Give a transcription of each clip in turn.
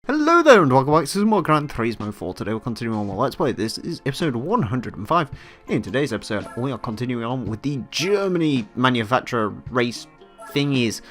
Hello there and welcome back to some more Gran Turismo 4. Today we're continuing on with Let's Play. This is episode 105. In today's episode we are continuing on with the Germany manufacturer race thingies.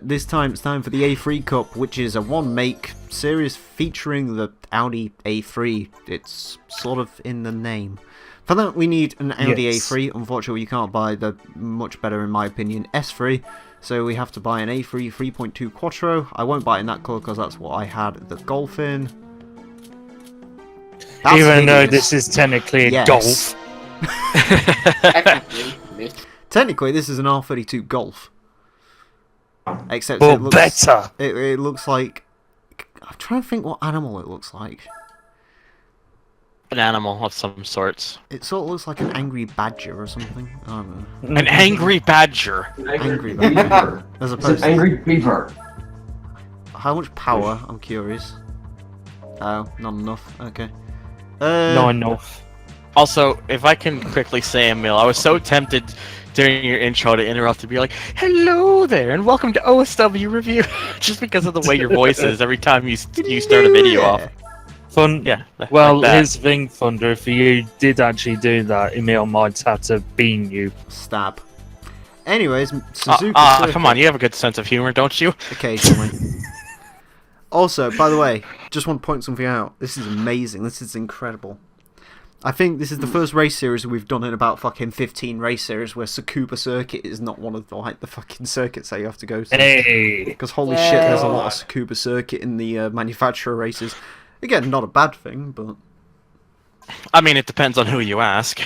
This time it's time for the A3 Cup, which is a one-make series featuring the Audi A3. It's sort of in the name. For that we need an Audi A3. Unfortunately you can't buy the much better, in my opinion, S3. So we have to buy an A3 3.2 Quattro. I won't buy it in that colour because that's what I had the Golf in. That's Even though this is technically a Golf. Technically this is an R32 Golf. Except but it looks better. It looks like... I'm trying to think what animal it looks like. An animal of some sorts. It sort of looks like an angry badger or something. I don't know. An angry badger. Angry badger. As opposed to... angry beaver. How much power? I'm curious. Oh, not enough. Okay. Not enough. Also, if I can quickly say, Emile, I was so tempted during your intro to interrupt to be like, "Hello there, and welcome to OSW Review," just because of the way your voice is every time you start a video off. Fun. Yeah. Well, like here's the thing, Thunder. If you did actually do that, Emile might have to bean you. Stab. Anyways, Suzuki. Come on, you have a good sense of humor, don't you? Occasionally. Also, by the way, just want to point something out. This is amazing. This is incredible. I think this is the first race series we've done in about fucking 15 race series where Tsukuba Circuit is not one of the, like, the fucking circuits that you have to go to. Hey! Because holy shit, there's a lot of Tsukuba Circuit in the manufacturer races. Again, not a bad thing, but... I mean, it depends on who you ask.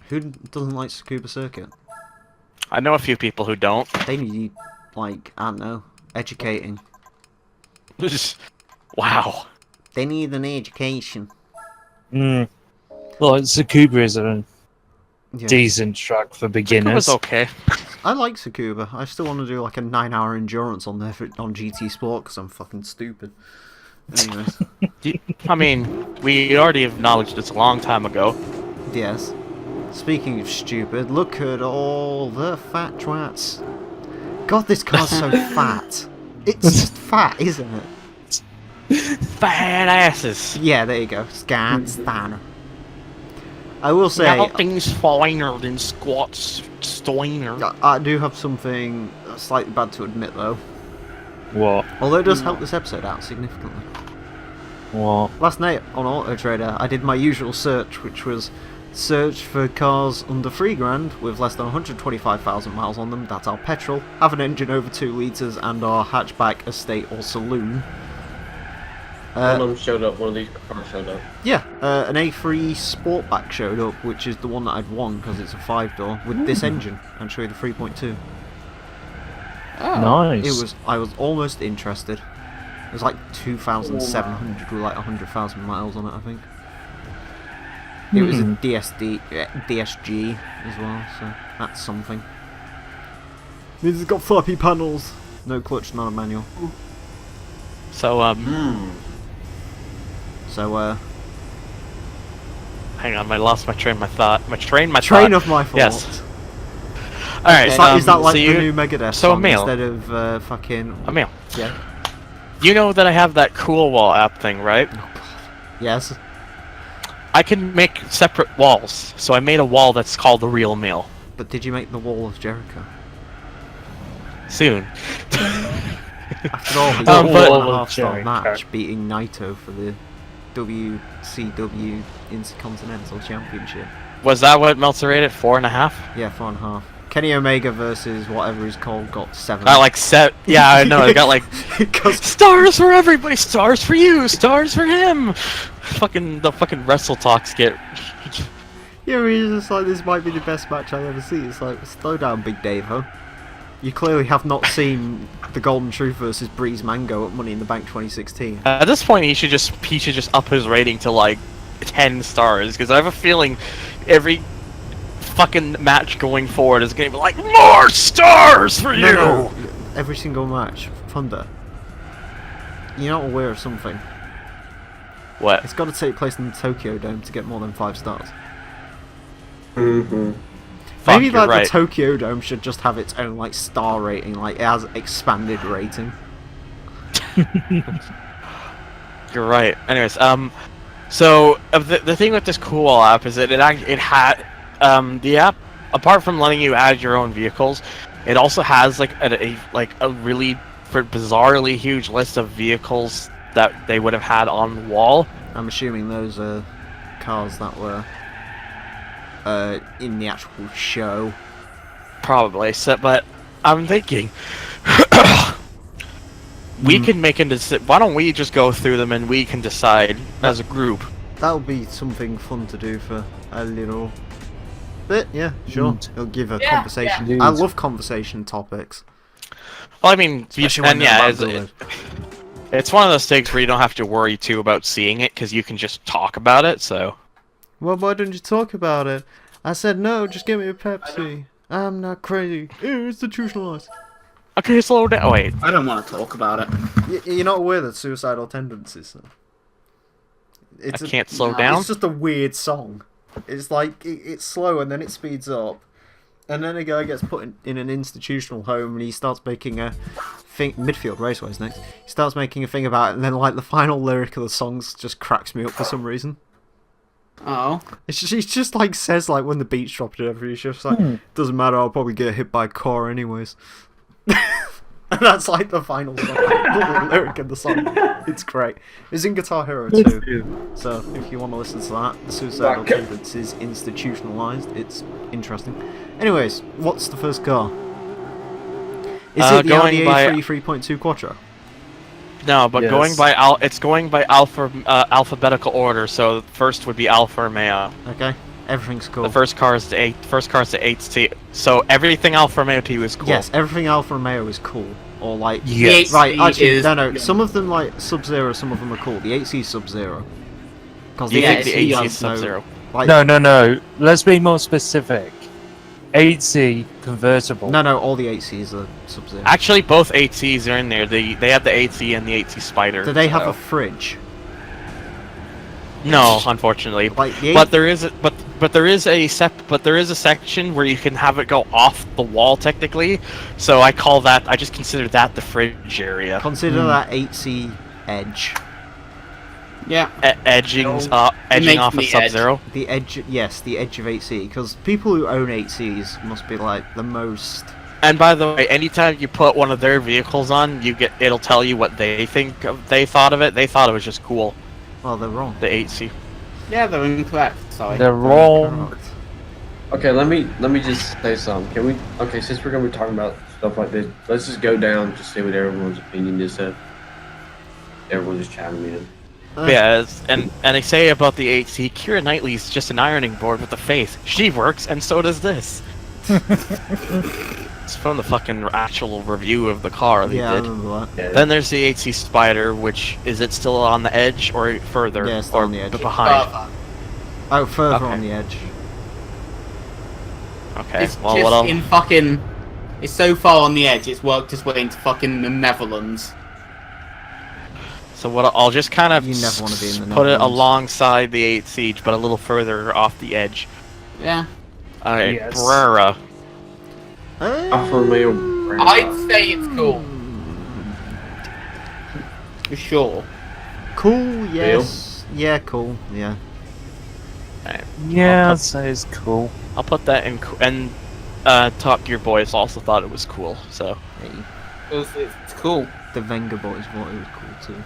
Who doesn't like Tsukuba Circuit? I know a few people who don't. They need, like, I don't know, educating. Wow. They need an education. Well, Tsukuba is a decent track for beginners. It was okay. I like Tsukuba. I still want to do like a 9-hour endurance on there on GT Sport because I'm fucking stupid. Anyways. I mean, we already acknowledged this a long time ago. Yes. Speaking of stupid, look at all the fat twats. God, this car's so fat. It's just fat, isn't it? Fat asses. Yeah, there you go. Scanner. I will say... Nothing's finer than squats, Steiner. I do have something slightly bad to admit, though. What? Although it does help this episode out significantly. What? Last night on Auto Trader, I did my usual search, which was search for cars under $3,000 with less than 125,000 miles on them. That's our petrol, have an engine over 2 litres, and our hatchback, estate, or saloon. One of them showed up, one of these cars showed up. Yeah, an A3 Sportback showed up, which is the one that I'd won because it's a 5-door with this engine, actually the 3.2. Oh. Nice. I was almost interested. It was like 2,700 with like 100,000 miles on it, I think. It was a DSG as well, so that's something. Means it's got floppy panels, no clutch, not a manual. So, hang on, I lost my train of thought. Train of my fault. Yes. Alright, is that like so the new Megadeth song instead of fucking... Emile. Yeah. You know that I have that Cool Wall app thing, right? Oh god. Yes. I can make separate walls, so I made a wall that's called the Real Meal. But did you make the Wall of Jericho? Soon. After all, the half-star match beating Naito for the WCW Intercontinental Championship. Was that what Meltzer rated? 4.5? Yeah, 4.5. Kenny Omega versus whatever he's called got 7. Got like yeah, I know. They got like stars for everybody, stars for you, stars for him. The fucking Wrestle Talk skit. Yeah, he's just like, this might be the best match I'll ever see. It's like, slow down, Big Dave, huh? You clearly have not seen the Golden Truth versus Breeze Mango at Money in the Bank 2016. At this point, he should just up his rating to like 10 stars because I have a feeling every fucking match going forward is gonna be like more stars for you. No. Every single match, Thunder. You're not aware of something. What? It's got to take place in the Tokyo Dome to get more than 5 stars. Maybe like the Tokyo Dome should just have its own like star rating, like it has expanded rating. You're right. Anyways, so the thing with this Cool app is that it had the app, apart from letting you add your own vehicles, it also has like a really bizarrely huge list of vehicles that they would have had on the wall. I'm assuming those are cars that were in the actual show. Probably. So, but I'm thinking we can make a decision. Why don't we just go through them and we can decide as a group? That would be something fun to do for a little bit. Yeah, sure. It'll give a conversation. yeah. I love conversation topics. Well, I mean, Especially when and they're yeah, about to it's one of those things where you don't have to worry too about seeing it because you can just talk about it. So. Well, why don't you talk about it? I said no, just give me a Pepsi. I'm not crazy. Institutionalized. Okay, slow down. Oh, wait. I don't want to talk about it. You're not aware that suicidal tendencies. So. I can't slow down. It's just a weird song. It's like it's slow and then it speeds up, and then a guy gets put in an institutional home and he starts making a thing. Midfield Raceway's next. He starts making a thing about it, and then like the final lyric of the song just cracks me up for some reason. Oh. It's just, he just like says like when the beat's dropped and everything, he's just like doesn't matter, I'll probably get hit by a car anyways. And that's like the final song, the lyric of the song. It's great. It's in Guitar Hero 2. So if you want to listen to that, the suicidal tendencies institutionalized. It's interesting. Anyways, what's the first car? Is it the Audi A3 3.2 Quattro? No, but Yes. it's going by alphabetical order. So the first would be Alfa Romeo. Okay, everything's cool. The first car is the 8C. So everything Alfa Romeo to you is cool. Yes, everything Alfa Romeo is cool. Or like, Yes. right? Actually, is- no. Some of them like Sub-Zero, some of them are cool. The 8C is Sub-Zero. Because Do you think Yeah, the it's- 8C has is Sub-Zero? Like, No. Let's be more specific. 8C convertible. no. All the 8Cs are Sub-Zero. Actually, both 8Cs are in there. They have the 8C and the 8C Spider. Do they have so- a fridge? No, unfortunately. Like the But there is a section where you can have it go off the wall technically. So I just consider that the fridge area. Consider that 8C edge. Yeah. Edging makes off of me Sub-Zero. The edge, yes, the edge of 8C. Because people who own 8Cs must be like the most. And by the way, anytime you put one of their vehicles on, it'll tell you what they thought of it. They thought it was just cool. Well, they're wrong. The 8C. Yeah, they're incorrect. Sorry. They're wrong. Correct. Okay, let me just say something. Can we? Okay, since we're gonna be talking about stuff like this, let's just go down, just see what everyone's opinion is. Everyone's just chiming in. Yeah, and they say about the 8C, Keira Knightley's just an ironing board with a face. She works, and so does this. It's from the fucking actual review of the car they Yeah, I did. remember that. Yeah. Then there's the 8C Spider, which is it still on the edge or further? Yeah, it's still or on the edge. behind? Oh, further Okay. on the edge. Okay. It's Well, just what else? in fucking. It's so far on the edge. It's worked its way into fucking the Netherlands. So what? I'll just kind of You never wanna be in the put it Netherlands. alongside the 8C, but a little further off the edge. Yeah. Alright, Yes. Brera. Alfa Romeo. I'd say it's cool. For sure. Cool, yes. Yeah, cool, yeah. Yeah, I'd say it's cool. I'll put that in. And Top Gear Boys also thought it was cool. So Hey, It's cool. the Venga Boys thought it was cool too.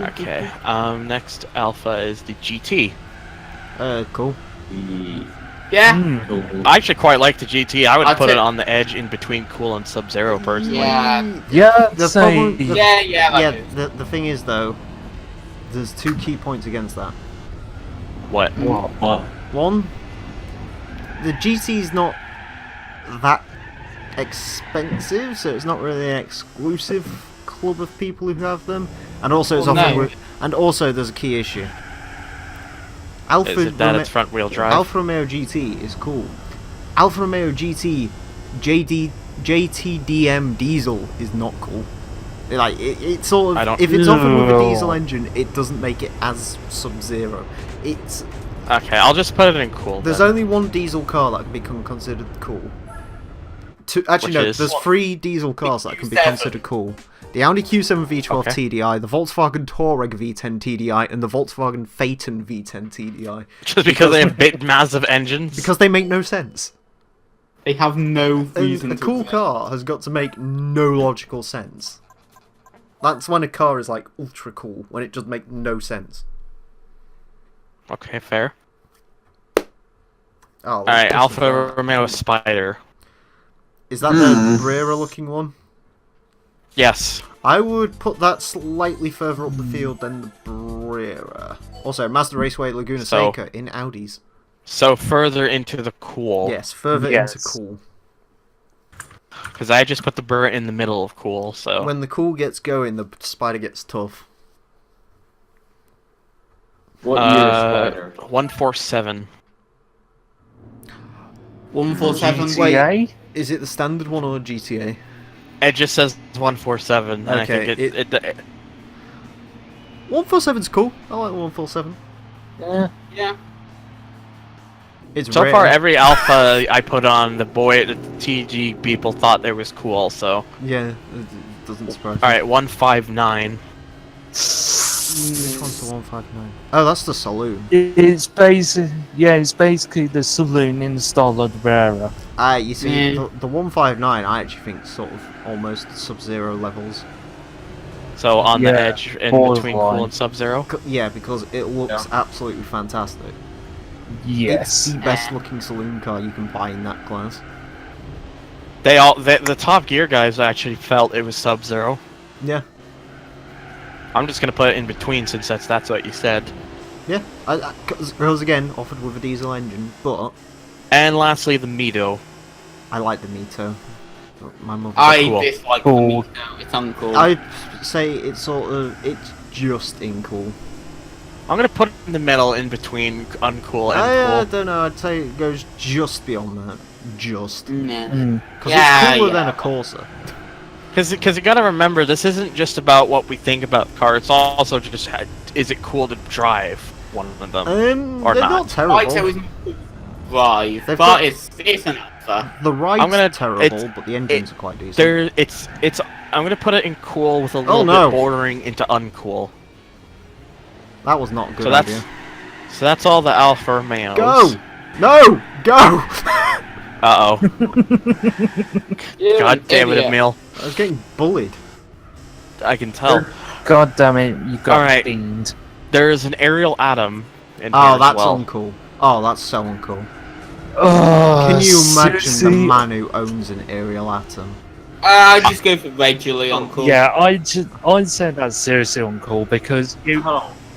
okay. Next Alpha is the GT. Cool. Yeah. I actually quite like the GT. I would I'd put say- it on the edge in between Cool and Sub-Zero personally. Yeah. Yeah, I'd The say. problem- the- Yeah. Yeah, Like the thing is though, there's two key points against that. What? What? One, the GT's not that expensive, so it's not really an exclusive club of people who have them. And also, it's Well, often no. with, and also there's a key issue. Alfa Is it that Rome- it's front wheel drive? Alfa Romeo GT is cool. Alfa Romeo GT JTDM diesel is not cool. Like it's sort I of don't- if it's offered with a No. diesel engine, it doesn't make it as Sub-Zero. It's Okay, I'll just put it in Cool. there's then. only one diesel car that can become considered cool. Actually, no. is- There's 3 diesel cars that can be Q7. considered cool. The Audi Q7 V12 Okay. TDI, the Volkswagen Touareg V10 TDI, and the Volkswagen Phaeton V10 TDI. Just because they have big, massive engines. Because they make no sense. They have no And reason a to cool exist. car has got to make no logical sense. That's when a car is like ultra cool, when it just makes no sense. Okay, fair. Oh, All right, Alfa Romeo Spider. Is that the Brera looking one? Yes. I would put that slightly further up the field than the Brera. Also, Mazda Raceway Laguna So- Seca in Audis. So further into the cool. Yes, further Yes. into cool. Because I just put the Burr in the middle of cool, so. When the cool gets going, the Spider gets tough. What year Spider? 147. 147. Wait. GTA? Is it the standard one or GTA? It just says 147, and I Okay, think it 147's cool. I like 147. Yeah. Yeah. It's so rare. far every Alpha I put on, the TG people thought they was cool, so. Yeah, it doesn't surprise me. Alright, 159. Which one's the 159? Oh, that's the saloon. It's basically the saloon in the style of the Brera. You see, Yeah. the 159 I actually think is sort of almost Sub-Zero levels. So on the Yeah, edge in between borderline. cool and Sub-Zero. Yeah, because it looks absolutely fantastic. Yes. It's the best looking saloon car you can buy in that class. The Top Gear guys actually felt it was Sub-Zero. Yeah, I'm just gonna put it in between since that's what you said. yeah. Because again, offered with a diesel engine, but And lastly, the Mito. I like the Mito. My mother. I cool. dislike Cool. the Mito. It's uncool. I'd say it's it's just in cool. I'm gonna put it in the middle in between uncool and I cool. don't know. I'd say it goes just beyond that. Just. Nah. Mm. Because Yeah, it's cooler than yeah. a Corsa. Because you gotta remember, this isn't just about what we think about the car. It's also just is it cool to drive one of them? Or They're not. not terrible. Mito is right, They've but got- it's an Alpha. The ride's I'm gonna- terrible, but the engines are quite decent. It's. I'm gonna put it in cool with a little no. bit bordering into uncool. That was not a good So that's idea. so that's all the Alfa Romeos. Go! No! Go! Uh oh. God damn it, idiot. Emile. I was getting bullied. I can tell. God damn it, you got Alright. beamed. There's an aerial atom in here Oh, as that's well. uncool. Oh, that's so uncool. Oh, Can you imagine the seriously? man who owns an aerial atom? I just go for regularly uncool. Yeah, I'd say that's seriously uncool because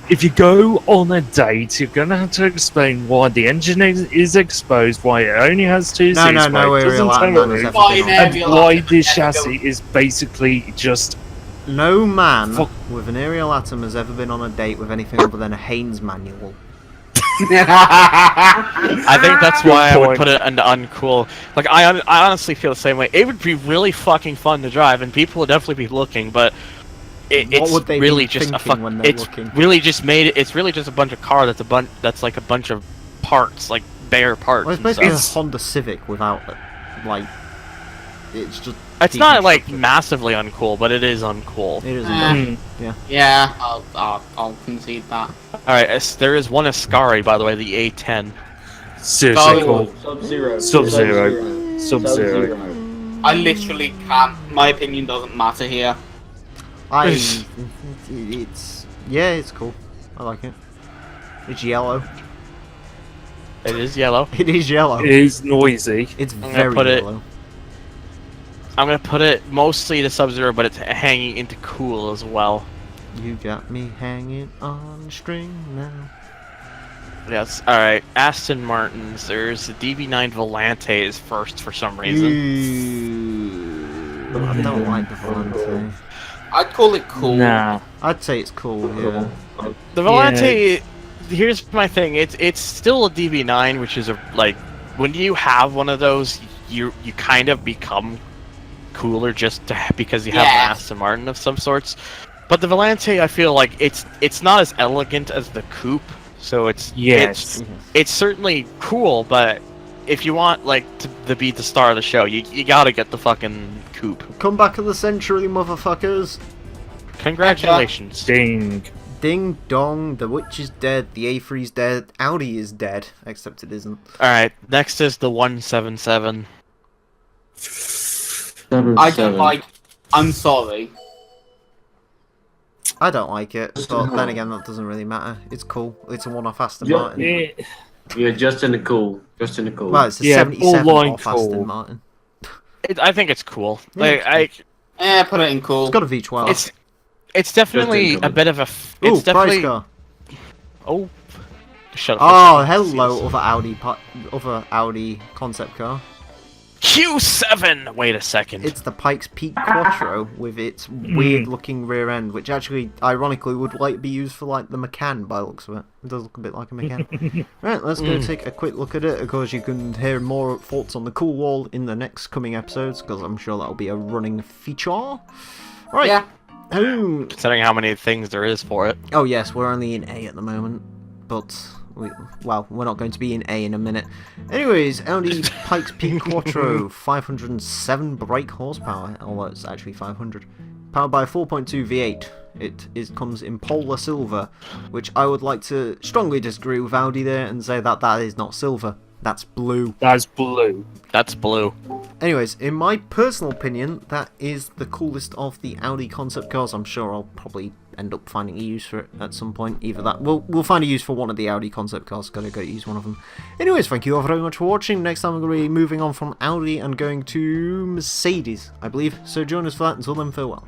if you go on a date, you're gonna have to explain why the engine is exposed, why it only has 2 No, seats, no, why no it aerial doesn't atom have a man has roof, ever Why been on. an and aerial why atom this has to go- chassis is basically just No man Fuck. with an aerial atom has ever been on a date with anything other than a Haynes manual. I think that's Good why I would point. put it into uncool. Like I honestly feel the same way. It would be really fucking fun to drive, and people would definitely be looking, but What it's would they be really just a thinking when they're It's looking? really just It's really just a bunch of car that's like a bunch of parts, like bare parts. Well, it's and basically a stuff. Honda Civic without, like, it's just... It's not like deconstructed. massively uncool, but it is uncool. It is. Mm. Hmm. Yeah, I'll concede that. All right, there is one Ascari, by the way, the A10. seriously Oh. cool. Sub-Zero. Sub-Zero. Sub-Zero. I literally can't. My opinion doesn't matter here. It's... Yeah, it's cool. I like it. It's yellow. It is yellow. It is yellow. It is noisy. It's gonna very put it- yellow. I'm gonna put it mostly to Sub-Zero, but it's hanging into cool as well. You got me hanging on a string now. Yes. All right. Aston Martins. There's the DB9 Volante is first for some reason. Ooh, I don't like the Volante. I'd call it cool. Nah. I'd say it's cool, yeah. The Volante. Here's my thing. It's still a DB9, which is like when you have one of those, you kind of become cooler just because you have Yeah. an Aston Martin of some sorts. But the Volante, I feel like it's not as elegant as the coupe, so Yes. it's certainly cool, but if you want like to be the star of the show, you gotta get the fucking coupe. Come back of the century, motherfuckers. Congratulations. Ding. Ding dong, the witch is dead, the A3's dead, Audi is dead, except it isn't. Alright, next is the 177. I don't like. I'm sorry. I don't like it, but then again, that doesn't really matter. It's cool. It's a one-off Aston Yeah. Martin. Yeah. Yeah, just in the cool. Just in the cool. Well, it's a Yeah, 77 full-line off Aston cool. Martin. I think it's cool. Yeah, Like, it's Put it in cool. It's got a V12. it's definitely Just a in bit of a. Ooh, It's definitely. price car. Oh, shut up. Oh, hello, other Audi concept car. Q7. Wait a second. It's the Pikes Peak Quattro with its weird-looking rear end, which actually, ironically, would like be used for like the Macan by the looks of it. It does look a bit like a Macan. Right, let's go take a quick look at it. Of course, you can hear more thoughts on the cool wall in the next coming episodes, because I'm sure that'll be a running feature. All right. Yeah. Considering how many things there is for it. Oh yes, we're only in A at the moment, but we're not going to be in A in a minute. Anyways, Audi Pikes Peak Quattro, 507 brake horsepower, although it's actually 500. Powered by a 4.2 V8. It comes in polar silver, which I would like to strongly disagree with Audi there and say that that is not silver. That's blue. That's blue. That's blue. Anyways, in my personal opinion, that is the coolest of the Audi concept cars. I'm sure I'll probably end up finding a use for it at some point. Either that, we'll find a use for one of the Audi concept cars. Gotta go use one of them. Anyways, thank you all very much for watching. Next time I'm going to be moving on from Audi and going to Mercedes, I believe. So join us for that. Until then, farewell.